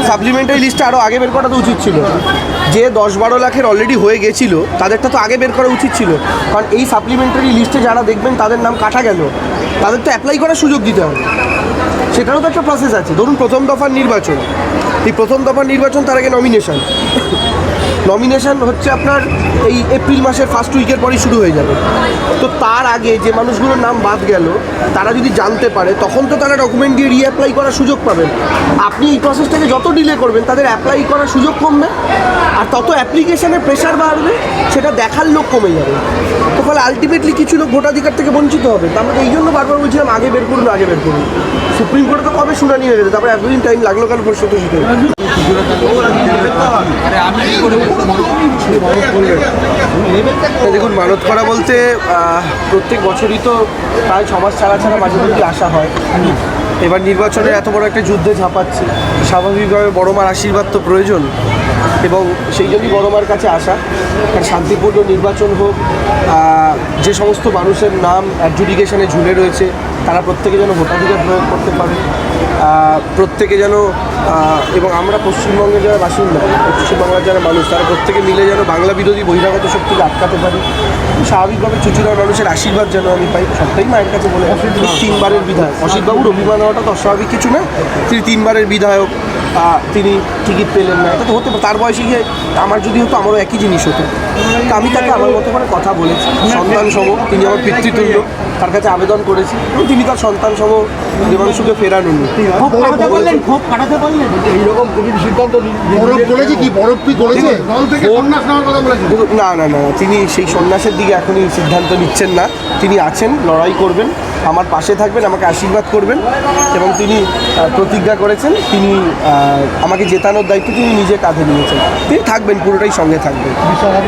Supplementary লিস্টটা আরও আগে বের করা তো উচিত ছিল। যে 10-12 লাখের অলরেডি হয়ে গেছিলো তাদেরটা তো আগে বের করা উচিত ছিল, কারণ এই সাপ্লিমেন্টারি লিস্টে যারা দেখবেন তাদের নাম কাটা গেল, তাদের তো অ্যাপ্লাই করার সুযোগ দিতে হবে। সেটারও তো একটা প্রসেস আছে। ধরুন প্রথম দফার নির্বাচন, এই প্রথম দফার নির্বাচন, তার আগে নমিনেশন হচ্ছে আপনার এই এপ্রিল মাসের ফার্স্ট উইকের পরই শুরু হয়ে যাবে। তো তার আগে যে মানুষগুলোর নাম বাদ গেল তারা যদি জানতে পারে তখন তো তারা ডকুমেন্ট দিয়ে রিঅ্যাপ্লাই করার সুযোগ পাবেন। আপনি এই প্রসেসটাকে যত ডিলে করবেন তাদের অ্যাপ্লাই করার সুযোগ কমবে, আর তত অ্যাপ্লিকেশনের প্রেশার বাড়বে, সেটা দেখার লোক কমে যাবে। তো ফলে আলটিমেটলি কিছু লোক ভোটাধিকার থেকে বঞ্চিত হবে। তো আমরা এই জন্য বারবার বলছিলাম আগে বের করুন। সুপ্রিম কোর্টে তো কবে শুনানি হয়ে গেছে, তারপরে এতদিন টাইম লাগলো কারণ প্রশ্ন তো শিখে। দেখুন, মানত করা বলতে প্রত্যেক বছরই তো প্রায় 6 মাস ছাড়া মাঝে মধ্যে আসা হয়। এবার নির্বাচনের এত বড় একটা যুদ্ধে ঝাঁপাচ্ছি, স্বাভাবিকভাবে বড় মার আশীর্বাদ তো প্রয়োজন, এবং সেই জন্যই বড় মার কাছে আসা। কারণ শান্তিপূর্ণ নির্বাচন হোক, যে সমস্ত মানুষের নাম অ্যাডজুডিকেশনে ঝুলে রয়েছে তারা প্রত্যেকে যেন ভোটাধিকার প্রয়োগ করতে পারে, প্রত্যেকে যেন, এবং আমরা পশ্চিমবঙ্গের যারা বাসিন্দা, পশ্চিমবাংলার যারা মানুষ, তারা প্রত্যেকে মিলে যেন বাংলা বিরোধী বহিরাগত শক্তিকে আটকাতে পারি। স্বাভাবিকভাবে চুচুড়ার মানুষের আশীর্বাদ যেন আমি পাই, সবটাই মায়ের কাছে বলে। 3বারের বিধায়ক অসিতবাবুর অভিমান হওয়াটা তো অস্বাভাবিক কিছু না। তিনি 3বারের বিধায়ক, তিনি টিকিট পেলেন না, এটা তো হতে পারে। তার বয়সে গিয়ে আমার যদি হতো আমারও একই জিনিস হতো। তা আমি তাকে আমার মতো করে কথা বলেছি, সন্তান সম, তিনি আমার পিতৃতুল্য, তার কাছে আবেদন করেছি এবং তিনি তার সন্তান সম দেবাংশুকে ফেরানুন। না না না, তিনি সেই সন্ন্যাসের দিকে এখনই সিদ্ধান্ত নিচ্ছেন না। তিনি আছেন, লড়াই করবেন, আমার পাশে থাকবেন, আমাকে আশীর্বাদ করবেন, এবং তিনি প্রতিজ্ঞা করেছেন তিনি আমাকে জেতানোর দায়িত্ব তিনি নিজে কাঁধে নিয়েছেন। তিনি থাকবেন, পুরোটাই সঙ্গে থাকবেন।